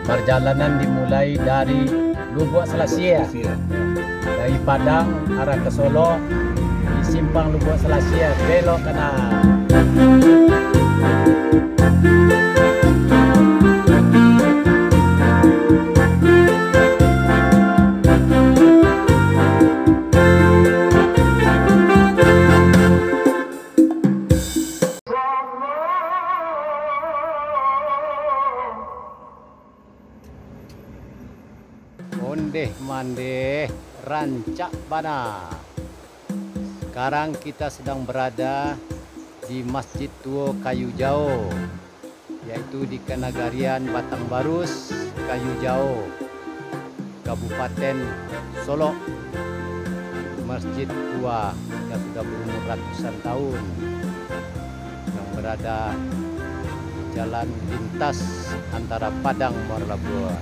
Perjalanan dimulai dari Lubuk Selasia, dari Padang arah ke Solo, di simpang Lubuk Selasia belok kanan. Ondeh mandeh rancak bana. Sekarang kita sedang berada di Masjid Tua Kayu Jauh, yaitu di Kenagarian Batangbarus, Kayu Jauh, Kabupaten Solo. Masjid tua yang sudah berumur ratusan tahun, yang berada di jalan lintas antara Padang Muara Labuan.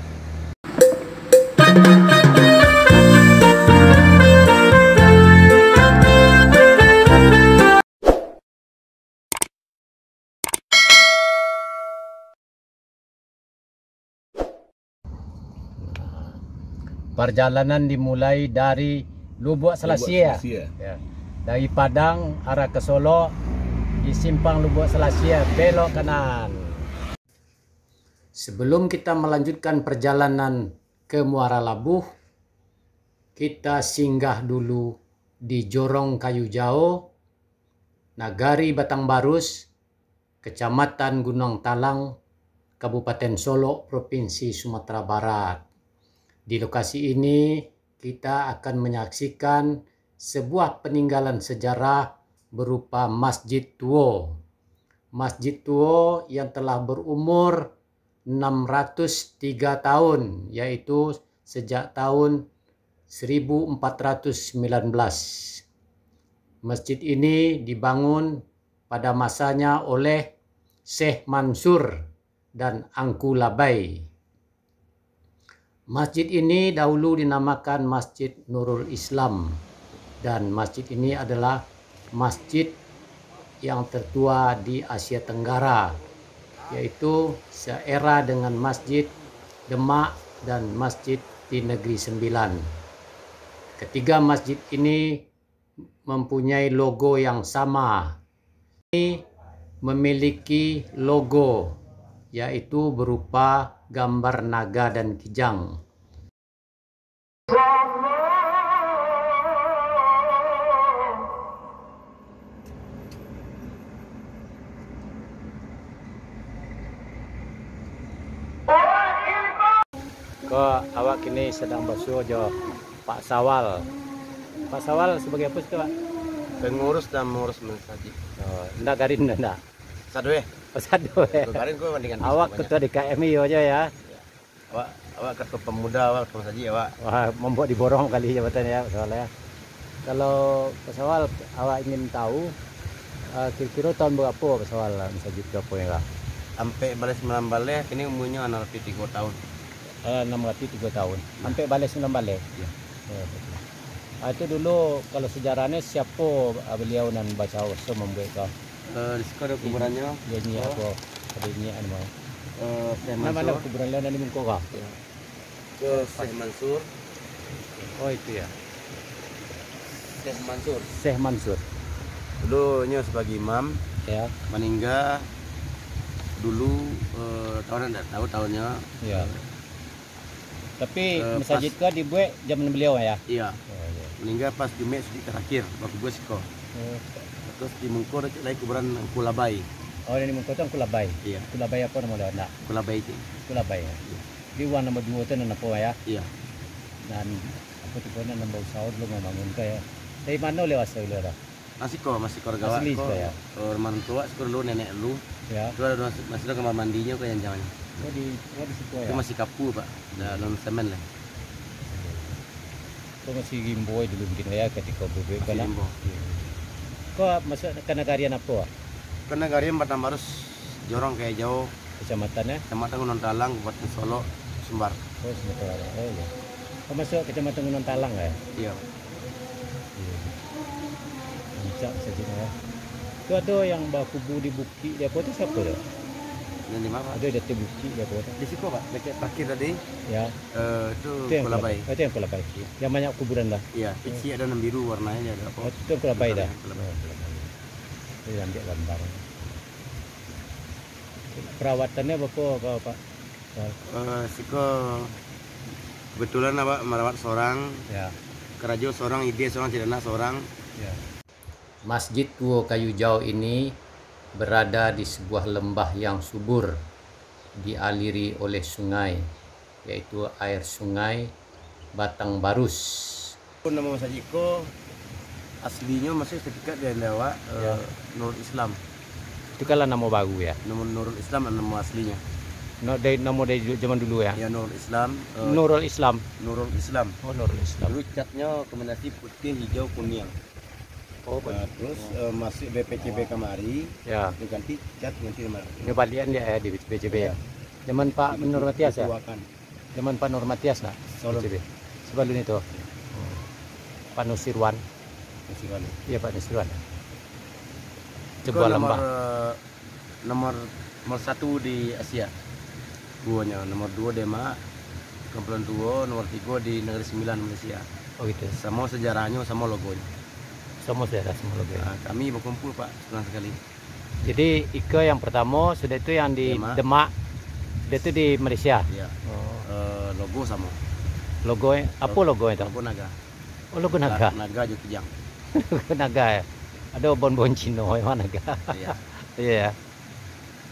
Perjalanan dimulai dari Lubuk Selasia. Ya. Dari Padang arah ke Solo, di simpang Lubuk Selasia belok kanan. Sebelum kita melanjutkan perjalanan ke Muara Labuh, kita singgah dulu di Jorong Kayu Jauh, Nagari Batangbarus, Kecamatan Gunung Talang, Kabupaten Solo, Provinsi Sumatera Barat. Di lokasi ini kita akan menyaksikan sebuah peninggalan sejarah berupa Masjid Tua. Masjid Tua yang telah berumur 603 tahun, yaitu sejak tahun 1419. Masjid ini dibangun pada masanya oleh Syekh Mansur dan Angku Labai. Masjid ini dahulu dinamakan Masjid Nurul Islam, dan masjid ini adalah masjid yang tertua di Asia Tenggara, yaitu seera dengan Masjid Demak dan Masjid di Negeri Sembilan. Ketiga masjid ini mempunyai logo yang sama. Ini memiliki logo, yaitu berupa gambar naga dan kijang. Kok awak kini sedang basuh jo Pak Sawal. Pak Sawal sebagai apa sih Pak? Pengurus dan mengurus masjid. Oh, ndak garin ndak. Sadwe. Satu ya. Garin gue bandingan. Awak ketua DKMI aja ya. Awak ketua pemuda, awak ketua masjid, awak. Wah, membuat diborong kali jabatan ya soalnya. Kalau Pak Sawal awak ingin tahu kira-kira tahun berapa Pak Sawal masjid berapa ya? Sampai balik 9 balik, ini umurnya anak 3 tahun. 603 tahun. Sampai balik 9 balik. Ya. Itu dulu kalau sejarahnya siapa beliau dan baca so membuat kau? Di situ ada kuburannya. Ini apa? Ini anu. Syekh Mana Mansur. kuburan lain di Mungko kah? Ke Syekh Mansur. Oh itu ya. Syekh Mansur. Syekh Mansur. Dulunya sebagai imam, Ya. meninggal dulu tahun enggak tahu tahunnya. Ya. Tapi masjid pas- kau dibuat zaman beliau ya? Iya, Oh, ya. meninggal pas Jumat sedikit terakhir waktu gue siko. Terus di Mungkur lagi kuburan Kulabai. Oh ini Mungko tu Kulabai. Iya, Kulabai apa nama dia? Nak. Kulabai itu. Kulabai ya. Di wan nombor 2 tu nama apa ya? Iya. Dan apa tu pun nombor usaha belum membangun kau ya. Dari mana lewat saya lewat? Masih korgawa Asli ko. juga ya? Orang tua sekolah lu nenek lu. Ya. Itu ada masih ada kamar mandinya kok yang jangan. Oh di situ ya. Itu masih kapu, Pak. Dalam semen lah. Kau masih gimboy dulu mungkin ya ketika bebek Masih kala. limbo. Kau masuk ke negarian apa? Karena Garian Batangbarus jorong kayak jauh kecamatannya? Kecamatan Gunung Talang, Kabupaten Solo, Sumbar. Oh, sebentar. Oh iya. Oh, masuk kecamatan Gunung Talang ya? Iya. Puncak saja ya. Itu ada yang kubu di Bukit dia apa itu siapa tuh? Yang di mana? Ada di Bukit dia apa? Di situ Pak, dekat parkir tadi. Ya. Itu yang Kulabai. Oh, itu yang Kulabai. Yang banyak kuburan lah. Iya, kecil ada 6 biru warnanya ada apa? Oh, itu Kulabai dah. Kulabai. Itu yang dia gambar. Perawatannya berapa kau Pak? Siko kebetulan apa merawat seorang. Ya. Kerajo seorang, ide seorang, Cidana seorang. Ya. Masjid Tua Kayu Jauh ini berada di sebuah lembah yang subur, dialiri oleh sungai, yaitu air sungai Batang Barus. Nama Mas Iko aslinya masih sertifikat dari Dewa Nurul Islam. Itu kalau nama baru ya? Nama Nurul Islam nama aslinya. Nama dari zaman dulu ya? Ya Nurul Islam. Nurul Islam. Nurul Islam. Oh, Nurul Islam. Dulu catnya kombinasi putih, hijau, kuning. Oh, Terus masuk BPCB kemari, ya. diganti cat ganti nama. Ini balian dia ya di BCB ya. Zaman Pak Nur Matias ya? Zaman Pak Nur Matias lah. BCB. Sebelum itu. Pak Nusirwan. Iya Pak Nusirwan. Sebuah lembah. Nomor 1 di Asia. Guanya nomor 2 Demak, Kepulauan Tua, nomor 3 di Negeri Sembilan Malaysia. Oh gitu. Sama sejarahnya, sama logonya. Semua sudah ada semua logo. Nah, kami berkumpul Pak, senang sekali. Jadi Ike yang pertama sudah itu yang di Demak, itu di Malaysia. Iya. Logo sama. Logonya apa logonya itu? Logo naga. Oh, logo naga. Naga Jutijang. Logo naga ya. Ada bon-bon Cina yang naga. Iya. Iya.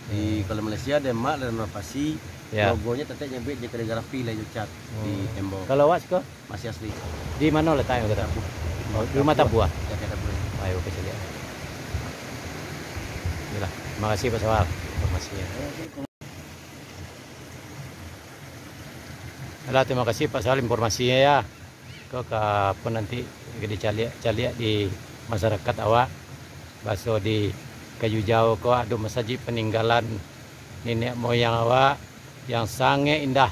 Di kalau Malaysia Demak dan Pasi, ya. logonya tetap nyebut di kaligrafi lah cat di tembok. Kalau Wak kok masih asli. di mana letaknya kata? Oh, di rumah Tabuah. Ya kita boleh. Ayo kita lihat. Inilah. Terima kasih Pak Sawal informasinya. Alah, terima kasih Pak Sawal informasinya ya. Kau ke apa nanti caliak di masyarakat awak. Baso di Kayu Jauh kau ada masjid peninggalan nenek moyang awak yang sangat indah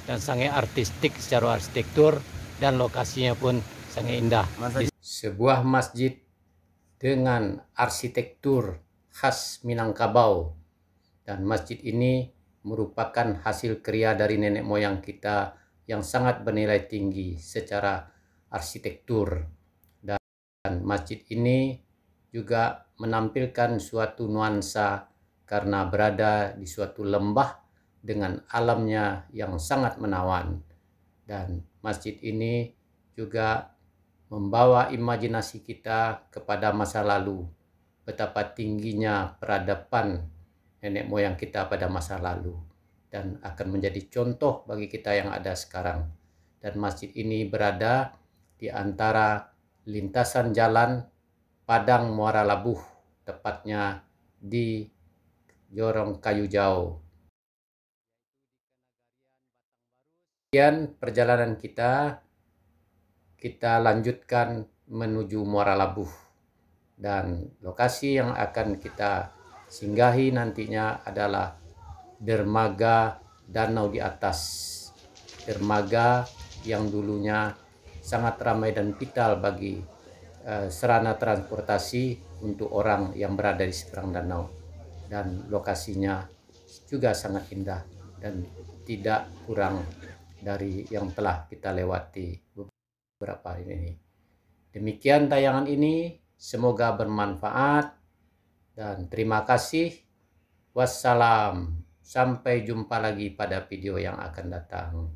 dan sangat artistik secara arsitektur dan lokasinya pun sangat indah. Sebuah masjid dengan arsitektur khas Minangkabau, dan masjid ini merupakan hasil karya dari nenek moyang kita yang sangat bernilai tinggi secara arsitektur, dan masjid ini juga menampilkan suatu nuansa karena berada di suatu lembah dengan alamnya yang sangat menawan, dan masjid ini juga membawa imajinasi kita kepada masa lalu, betapa tingginya peradaban nenek moyang kita pada masa lalu, dan akan menjadi contoh bagi kita yang ada sekarang. Dan masjid ini berada di antara lintasan jalan Padang Muara Labuh, tepatnya di Jorong Kayu Jauh. Kemudian perjalanan kita lanjutkan menuju Muara Labuh, dan lokasi yang akan kita singgahi nantinya adalah dermaga Danau di Atas. Dermaga yang dulunya sangat ramai dan vital bagi sarana transportasi untuk orang yang berada di seberang danau, dan lokasinya juga sangat indah dan tidak kurang dari yang telah kita lewati beberapa hari ini. Demikian tayangan ini, semoga bermanfaat dan terima kasih. Wassalam, sampai jumpa lagi pada video yang akan datang.